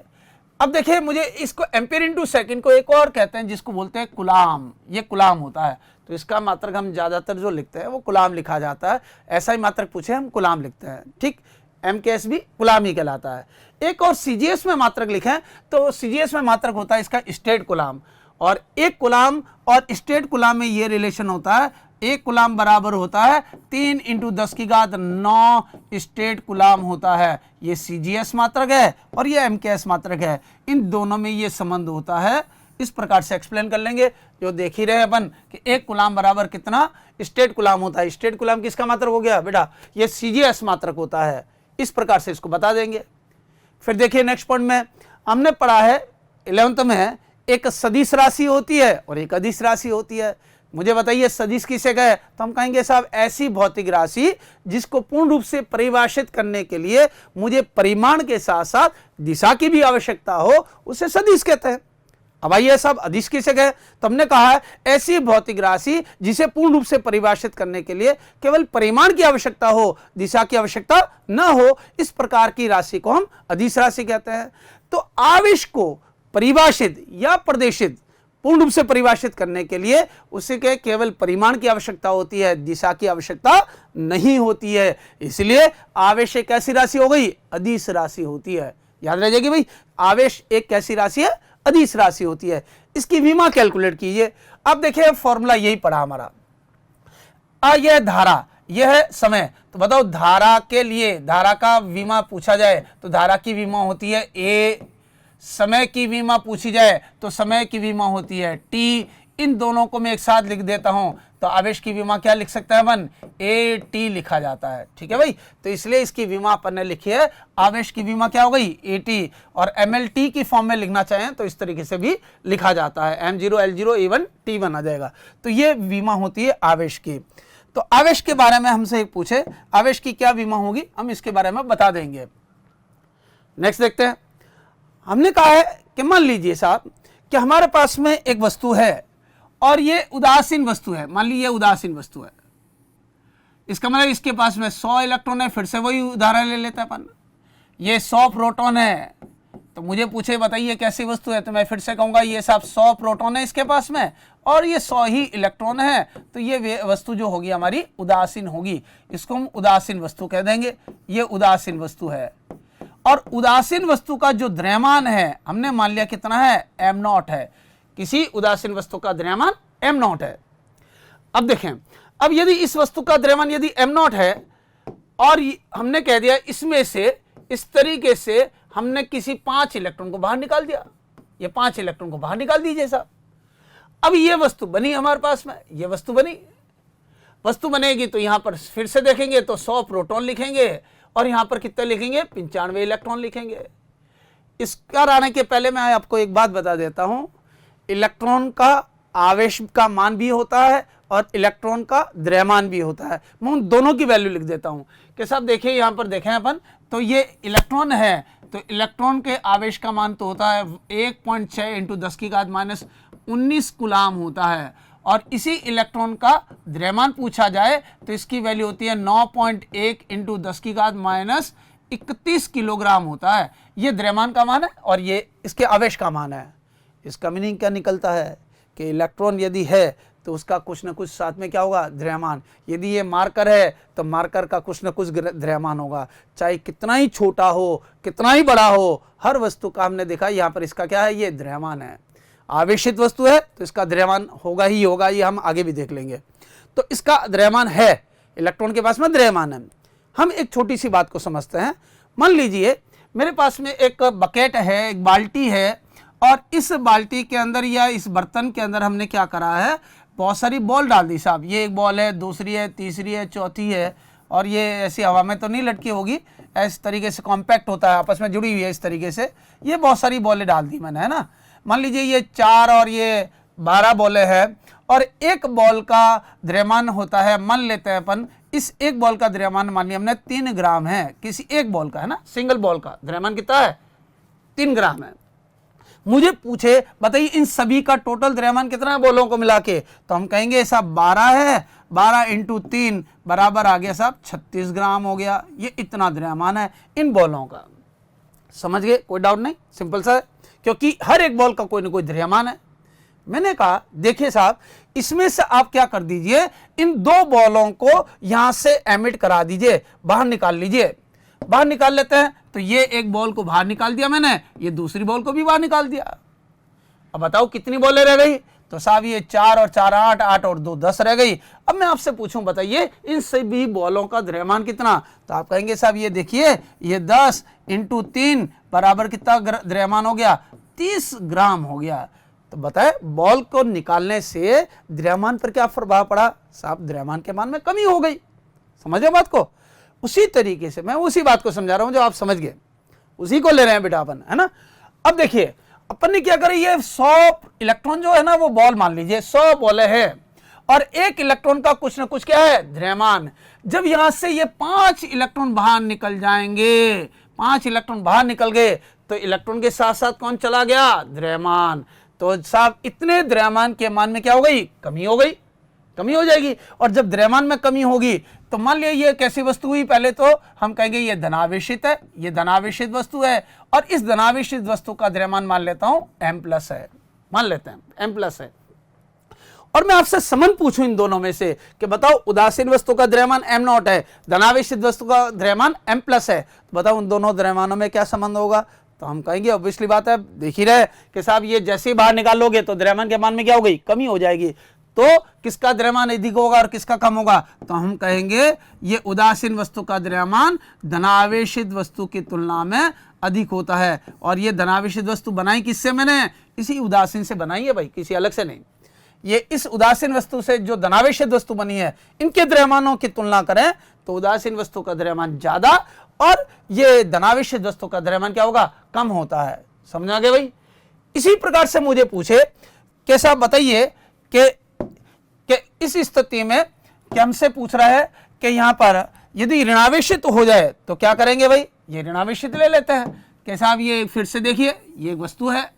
अब देखिए मुझे इसको एम्पियर इंटू सेकेंड को एक और कहते हैं जिसको बोलते हैं कुलाम, ये कुलाम होता है। तो इसका मात्रक हम ज़्यादातर जो लिखते हैं वो कुलाम लिखा जाता है, ऐसा ही मात्रक पूछे हम कुलाम लिखते हैं, ठीक। MKS भी कुलाम ही कहलाता है। एक और CGS में मात्रक लिखें तो CGS में मात्रक होता है इसका स्टेट कुलाम, और एक कुलाम और स्टेट कुलाम में ये रिलेशन होता है, एक कुलाम बराबर होता है 3 × 10⁹ स्टेट कुलाम होता है। ये CGS मात्रक है और ये MKS मात्रक है, इन दोनों में ये संबंध होता है। इस प्रकार से एक्सप्लेन कर लेंगे, जो देख ही रहे अपन कि एक कुलाम बराबर कितना स्टेट कुलाम होता है। स्टेट कुलाम किसका मात्रक हो गया बेटा, ये CGS मात्रक होता है। इस प्रकार से इसको बता देंगे। फिर देखिए नेक्स्ट पॉइंट में हमने पढ़ा है 11th में, एक सदिश राशि होती है और एक अदिश राशि होती है। मुझे बताइए सदिश किसे कहे, तो हम कहेंगे साहब ऐसी भौतिक राशि जिसको पूर्ण रूप से परिभाषित करने के लिए मुझे परिमाण के साथ साथ दिशा की भी आवश्यकता हो, उसे सदिश कहते हैं। अब आइए साहब अदिश किसे कहे, तो हमने कहा है ऐसी भौतिक राशि जिसे पूर्ण रूप से परिभाषित करने के लिए केवल परिमाण की आवश्यकता हो, दिशा की आवश्यकता न हो, इस प्रकार की राशि को हम अदिश राशि कहते हैं। तो आवेश को परिभाषित या प्रदेशित पूर्ण रूप से परिभाषित करने के लिए उसे के केवल परिमाण की आवश्यकता होती है, दिशा की आवश्यकता नहीं होती है। इसलिए आवेश एक कैसी राशि हो गई, अदिश राशि होती है। याद रह जाएगी भाई, आवेश एक कैसी राशि है, अदिश राशि होती है। इसकी विमा कैलकुलेट कीजिए। अब देखिए फॉर्मूला यही पड़ा हमारा, यह धारा, यह है समय। तो बताओ धारा के लिए, धारा का विमा पूछा जाए तो धारा की विमा होती है A, समय की विमा पूछी जाए तो समय की विमा होती है T। इन दोनों को मैं एक साथ लिख देता हूं तो आवेश की विमा क्या लिख सकता है अपन, AT लिखा जाता है, ठीक है भाई। तो इसलिए इसकी विमा अपन ने लिखी है, आवेश की विमा क्या हो गई AT, और MLT की फॉर्म में लिखना चाहें तो इस तरीके से भी लिखा जाता है, M0 L0 A1 T1 आ जाएगा। तो ये विमा होती है आवेश की। तो आवेश के बारे में हमसे एक पूछे आवेश की क्या विमा होगी, हम इसके बारे में बता देंगे। नेक्स्ट देखते हैं। हमने कहा है कि मान लीजिए साहब कि हमारे पास में एक वस्तु है और ये उदासीन वस्तु है, मान लीजिए उदासीन वस्तु है, इसका मतलब इसके पास में 100 इलेक्ट्रॉन है। फिर से वही उदाहरण ले लेते हैं अपन, ये 100 प्रोटॉन है। तो मुझे पूछे बताइए कैसी वस्तु है, तो मैं फिर से कहूंगा ये साहब 100 प्रोटॉन है इसके पास में और ये 100 ही इलेक्ट्रॉन है। तो ये वस्तु जो होगी हमारी उदासीन होगी, इसको हम उदासीन वस्तु कह देंगे। ये उदासीन वस्तु है और उदासीन वस्तु का जो द्रव्यमान है हमने मान लिया कितना है, m0 है। किसी उदासीन वस्तु का द्रव्यमान m0 है। अब देखें, अब यदि इस वस्तु का द्रव्यमान यदि m0 है और हमने कह दिया इसमें से इस तरीके से हमने किसी 5 इलेक्ट्रॉन को बाहर निकाल दिया, ये 5 इलेक्ट्रॉन को बाहर निकाल दीजिए साहब। अब ये वस्तु बनी हमारे पास में, ये वस्तु बनी। वस्तु बनेगी तो यहां पर फिर से देखेंगे तो 100 प्रोटॉन लिखेंगे और यहां पर कितने लिखेंगे, 95 इलेक्ट्रॉन लिखेंगे। इसका आने के पहले मैं आपको एक बात बता देता हूं, इलेक्ट्रॉन का आवेश का मान भी होता है और इलेक्ट्रॉन का द्रव्यमान भी होता है। मैं उन दोनों की वैल्यू लिख देता हूं कि साहब देखिए यहां पर देखें अपन, तो ये इलेक्ट्रॉन है तो इलेक्ट्रॉन के आवेश का मान तो होता है 1.6 × 10⁻19 कूलाम होता है। और इसी इलेक्ट्रॉन का द्रव्यमान पूछा जाए तो इसकी वैल्यू होती है 9.1 × 10⁻31 किलोग्राम होता है। ये द्रव्यमान का मान है और ये इसके आवेश का मान है। इसका मीनिंग क्या निकलता है कि इलेक्ट्रॉन यदि है तो उसका कुछ न कुछ साथ में क्या होगा, द्रव्यमान। यदि ये मार्कर है तो मार्कर का कुछ न कुछ द्रव्यमान होगा, चाहे कितना ही छोटा हो कितना ही बड़ा हो, हर वस्तु का हमने देखा यहाँ पर इसका क्या है, ये द्रव्यमान है। आवेशित वस्तु है तो इसका द्रव्यमान होगा ही होगा, ये हम आगे भी देख लेंगे। तो इसका द्रव्यमान है, इलेक्ट्रॉन के पास में द्रव्यमान है। हम एक छोटी सी बात को समझते हैं। मान लीजिए मेरे पास में एक बकेट है, एक बाल्टी है और इस बाल्टी के अंदर या इस बर्तन के अंदर हमने क्या करा है, बहुत सारी बॉल डाल दी साहब। ये एक बॉल है, दूसरी है, तीसरी है, चौथी है और ये ऐसी हवा में तो नहीं लटकी होगी, इस तरीके से कॉम्पैक्ट होता है, आपस में जुड़ी हुई है इस तरीके से। ये बहुत सारी बॉलें डाल दी मैंने, है ना। मान लीजिए ये 4 और ये 12 बॉलें हैं और एक बॉल का द्रव्यमान होता है, मान लेते हैं अपन इस एक बॉल का द्रव्यमान मान लिया हमने 3 ग्राम है, किसी एक बॉल का, है ना, सिंगल बॉल का द्रव्यमान कितना है, 3 ग्राम है। मुझे पूछे बताइए इन सभी का टोटल द्रव्यमान कितना है बॉलों को मिला के, तो हम कहेंगे साहब 12 है, 12 × 3 बराबर आ गया साहब 36 ग्राम हो गया। ये इतना द्रव्यमान है इन बॉलों का। समझ गए, कोई डाउट नहीं, सिंपल सा है, क्योंकि हर एक बॉल का कोई ना कोई द्रव्यमान है। मैंने कहा देखिए साहब, इसमें से आप क्या कर दीजिए, इन दो बॉलों को यहां से एमिट करा दीजिए, बाहर निकाल लीजिए। बाहर निकाल लेते हैं, तो ये एक बॉल को बाहर निकाल दिया मैंने, ये दूसरी बॉल को भी बाहर निकाल दिया। अब बताओ कितनी बॉलें रह गई, तो साहब ये 4 और 4 8, 8 और 2 10 रह गई। अब मैं आपसे पूछूं, बताइए इन सभी बॉलों का द्रव्यमान कितना, तो आप कहेंगे साहब ये देखिए, ये 10 × 3 बराबर कितना द्रव्यमान हो गया, 30 ग्राम हो गया। तो बताए बॉल को निकालने से द्रव्यमान पर क्या प्रभाव पड़ा, साहब द्रव्यमान के मान में कमी हो गई। समझे बात को? उसी तरीके से मैं उसी बात को समझा रहा हूं जो आप समझ गए, उसी को ले रहे हैं बेटा अपन, है ना। अब देखिए अपन ने क्या करें, ये 100 इलेक्ट्रॉन जो है ना, वो बॉल मान लीजिए 100 बॉलें हैं और एक इलेक्ट्रॉन का कुछ ना कुछ क्या है, द्रव्यमान। जब यहां से ये 5 इलेक्ट्रॉन बाहर निकल जाएंगे, 5 इलेक्ट्रॉन बाहर निकल गए, तो इलेक्ट्रॉन के साथ साथ कौन चला गया, द्रव्यमान। तो साहब इतने द्रव्यमान के मान में क्या हो गई, कमी हो गई, कमी हो जाएगी। और जब द्रव्यमान में कमी होगी तो मान लिया ये कैसी वस्तु हुई, पहले तो हम कहेंगे ये धनावेशित है, ये धनावेशित वस्तु है, और इस धनावेशित वस्तु का द्रव्यमान मान लेता हूं m+ है, मान लेते हैं m+ है। और मैं आपसे संबंध पूछूं इन दोनों में से कि बताओ उदासीन वस्तु का द्रव्यमान m0 है, धनावेशित वस्तु का द्रव्यमान m+ है, तो बताओ उन दोनों द्रव्यमानों में क्या संबंध होगा। तो हम कहेंगे ऑब्वियसली बात है, देख ही रहे कि साहब ये जैसे ही बाहर निकालोगे तो द्रव्यमान के मान में क्या हो गई, कमी हो जाएगी। तो किसका द्रव्यमान अधिक होगा और किसका कम होगा, तो हम कहेंगे ये उदासीन वस्तु का द्रव्यमान धनावेशित वस्तु की तुलना में अधिक होता है। और ये धनावेशित वस्तु बनाई किससे, मैंने इसी उदासीन से बनाई है भाई, किसी अलग से नहीं। ये इस उदासीन वस्तु से जो धनावेशित वस्तु बनी है, इनके द्रव्यमानों की तुलना करें तो उदासीन वस्तु का द्रव्यमान ज्यादा और ये धनावेशित वस्तु का द्रव्यमान क्या होगा, कम होता है। समझ आ गया भाई। इसी प्रकार से मुझे पूछे कैसा, बताइए कि इस स्थिति में क्या हमसे पूछ रहा है कि यहां पर यदि ऋणावेशित हो जाए तो क्या करेंगे भाई, ये ऋणावेशित ले लेते हैं कि साहब ये फिर से देखिए, ये एक वस्तु है,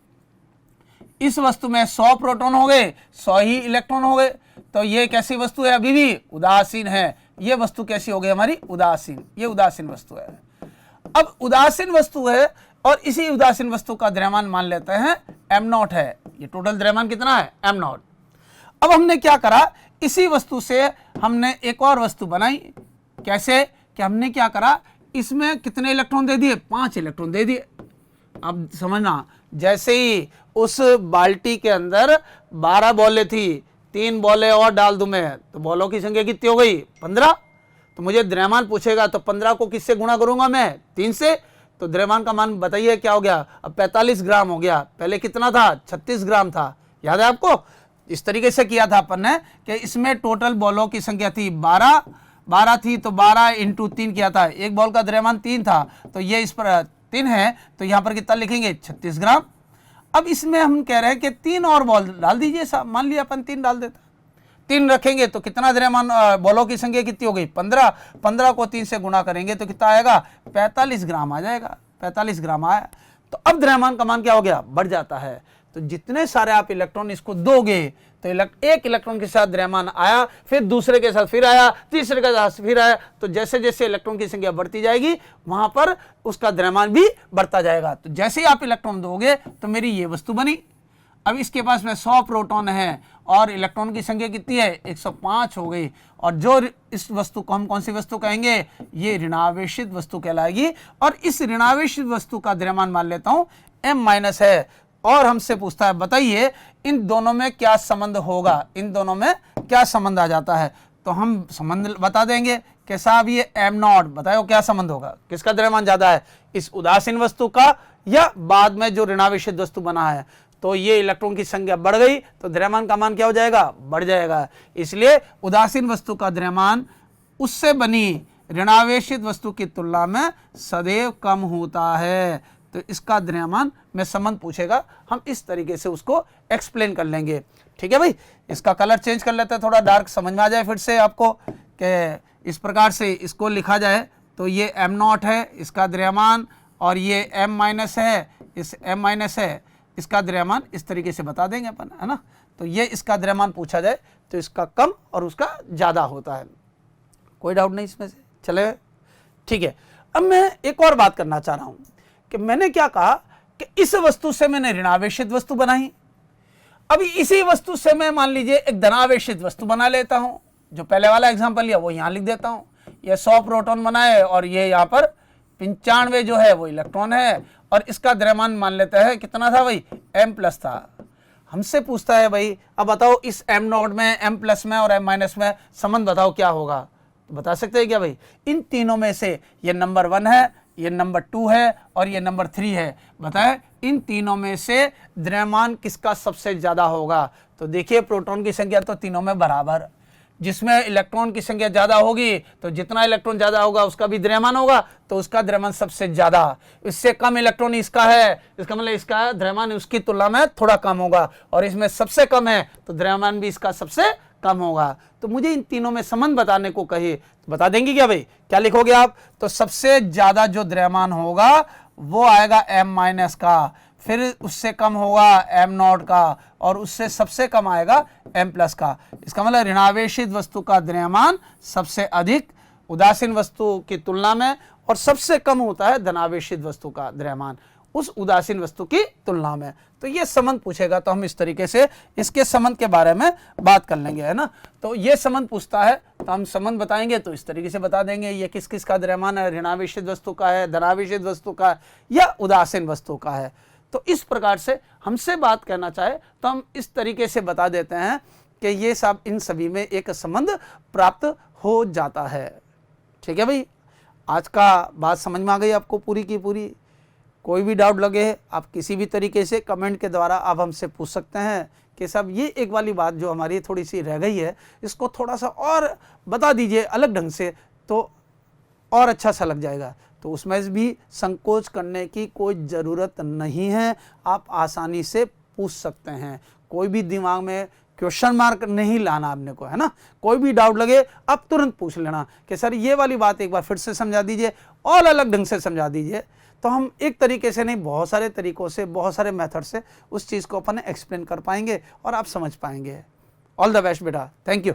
इस वस्तु में 100 प्रोटॉन हो गए, 100 ही इलेक्ट्रॉन हो गए, तो ये कैसी वस्तु है, अभी भी उदासीन है। ये वस्तु कैसी हो गई हमारी, उदासीन, ये उदासीन वस्तु है। अब उदासीन वस्तु है और इसी उदासीन वस्तु का द्रव्यमान मान लेते हैं m0 है, ये टोटल द्रव्यमान कितना है, m0। अब हमने क्या करा, इसी वस्तु से हमने एक और वस्तु बनाई, कैसे कि हमने क्या करा, इसमें कितने इलेक्ट्रॉन दे दिए, 5 इलेक्ट्रॉन दे दिए। अब समझना, जैसे ही उस बाल्टी के अंदर 12 बॉलें थी, 3 बॉलें और डाल दूं मैं, तो बॉलों की संख्या कितनी हो गई, 15। तो मुझे द्रव्यमान पूछेगा तो 15 को किससे गुणा करूंगा मैं, 3 से। तो द्रव्यमान का मान बताइए क्या हो गया, अब 45 ग्राम हो गया, पहले कितना था, 36 ग्राम था, याद है आपको। इस तरीके से किया था अपन ने कि इसमें टोटल बॉलों की संख्या थी 12 थी, तो 12 × 3 किया था, एक बॉल का द्रव्यमान 3 था, तो ये इस पर 3 है, तो यहाँ पर कितना लिखेंगे, 36 ग्राम। अब इसमें हम कह रहे हैं कि 3 और बॉल डाल दीजिए साहब, मान लिया अपन 3 डाल देता, 3 रखेंगे तो कितना द्रव्यमान, बॉलों की संख्या कितनी हो गई, 15 को 3 से गुणा करेंगे तो कितना आएगा, 45 ग्राम आ जाएगा, 45 ग्राम आया। तो अब द्रव्यमान का मान क्या हो गया, बढ़ जाता है। तो जितने सारे आप इलेक्ट्रॉन इसको दोगे तो एक इलेक्ट्रॉन के साथ द्रव्यमान आया, फिर दूसरे के साथ फिर आया, तीसरे के साथ फिर आया, तो जैसे जैसे इलेक्ट्रॉन की संख्या बढ़ती जाएगी वहां पर उसका द्रव्यमान भी बढ़ता जाएगा। तो जैसे ही आप इलेक्ट्रॉन दोगे तो मेरी ये वस्तु बनी। अब इसके पास में 100 प्रोटॉन है और इलेक्ट्रॉन की संख्या कितनी है, 105 हो गई। और जो इस वस्तु को हम कौन सी वस्तु कहेंगे, ये ऋणावेशित वस्तु कहलाएगी। और इस ऋणावेशित वस्तु का द्रव्यमान मान लेता हूं m- है। और हमसे पूछता है बताइए इन दोनों में क्या संबंध होगा, इन दोनों में क्या संबंध आ जाता है। तो हम संबंध बता देंगे कि साहब ये m0, बताओ क्या संबंध होगा, किसका द्रव्यमान ज्यादा है, इस उदासीन वस्तु का या बाद में जो ऋणावेशित वस्तु बना है। तो ये इलेक्ट्रॉन की संख्या बढ़ गई तो द्रव्यमान का मान क्या हो जाएगा, बढ़ जाएगा। इसलिए उदासीन वस्तु का द्रव्यमान उससे बनी ऋणावेशित वस्तु की तुलना में सदैव कम होता है। तो इसका द्रव्यमान में संबंध पूछेगा, हम इस तरीके से उसको एक्सप्लेन कर लेंगे। ठीक है भाई, इसका कलर चेंज कर लेते हैं, थोड़ा डार्क समझ में आ जाए फिर से आपको कि इस प्रकार से इसको लिखा जाए। तो ये m0 है इसका द्रव्यमान, और ये m- है, इस m- है इसका द्रव्यमान, इस तरीके से बता देंगे अपन, है ना। तो ये इसका द्रव्यमान पूछा जाए तो इसका कम और उसका ज़्यादा होता है, कोई डाउट नहीं इसमें से, चले ठीक है। अब मैं एक और बात करना चाह रहा हूँ कि मैंने क्या कहा कि इस वस्तु से मैंने ऋणावेशित वस्तु बनाई, अभी इसी वस्तु से मैं मान लीजिए एक धनावेशित वस्तु बना लेता हूं। जो पहले वाला एग्जांपल लिया वो यहां लिख देता हूं। ये 100 प्रोटॉन बनाए और ये यहां पर 95 जो है वो इलेक्ट्रॉन है, और इसका द्रव्यमान मान लेता है कितना था भाई, m+ था। हमसे पूछता है भाई अब बताओ इस m0 में, m+ में और m- में संबंध बताओ क्या होगा। तो बता सकते हैं क्या भाई, इन तीनों में से ये नंबर 1 है, ये नंबर 2 है और ये नंबर 3 है। बताएं इन तीनों में से द्रव्यमान किसका सबसे ज्यादा होगा। तो देखिए प्रोटॉन की संख्या तो तीनों में बराबर, जिसमें इलेक्ट्रॉन की संख्या ज्यादा होगी तो जितना इलेक्ट्रॉन ज्यादा होगा उसका भी द्रव्यमान होगा, तो उसका द्रव्यमान सबसे ज्यादा। इससे कम इलेक्ट्रॉन इसका है, इसका मतलब इसका द्रव्यमान उसकी तुलना में थोड़ा कम होगा, और इसमें सबसे कम है तो द्रव्यमान भी इसका सबसे कम होगा। तो मुझे इन तीनों में संबंध बताने को कहिए, तो बता देंगे क्या भाई, क्या लिखोगे आप। तो सबसे ज्यादा जो द्रव्यमान होगा वो आएगा m- का, फिर उससे कम होगा m0 का, और उससे सबसे कम आएगा m+ का। इसका मतलब ऋणावेशित वस्तु का द्रव्यमान सबसे अधिक उदासीन वस्तु की तुलना में, और सबसे कम होता है धनावेशित वस्तु का द्रव्यमान उस उदासीन वस्तु की तुलना में। तो ये संबंध पूछेगा तो हम इस तरीके से इसके संबंध के बारे में बात कर लेंगे, है ना। तो ये संबंध पूछता है तो हम संबंध बताएंगे तो इस तरीके से बता देंगे ये किस किस का द्रव्यमान है, ऋणावेशित वस्तु का है, धनावेशित वस्तु का है या उदासीन वस्तु का है। तो इस प्रकार से हमसे बात करना चाहे तो हम इस तरीके से बता देते हैं कि ये सब इन सभी में एक संबंध प्राप्त हो जाता है। ठीक है भाई, आज का बात समझ में आ गई आपको पूरी की पूरी। कोई भी डाउट लगे आप किसी भी तरीके से कमेंट के द्वारा आप हमसे पूछ सकते हैं कि साहब ये एक वाली बात जो हमारी थोड़ी सी रह गई है इसको थोड़ा सा और बता दीजिए अलग ढंग से, तो और अच्छा सा लग जाएगा। तो उसमें भी संकोच करने की कोई ज़रूरत नहीं है, आप आसानी से पूछ सकते हैं। कोई भी दिमाग में क्वेश्चन मार्क नहीं लाना आपने को, है ना। कोई भी डाउट लगे आप तुरंत पूछ लेना कि सर ये वाली बात एक बार फिर से समझा दीजिए और अलग ढंग से समझा दीजिए। तो हम एक तरीके से नहीं, बहुत सारे तरीकों से, बहुत सारे मेथड से उस चीज़ को अपन एक्सप्लेन कर पाएंगे और आप समझ पाएंगे। ऑल द बेस्ट बेटा, थैंक यू।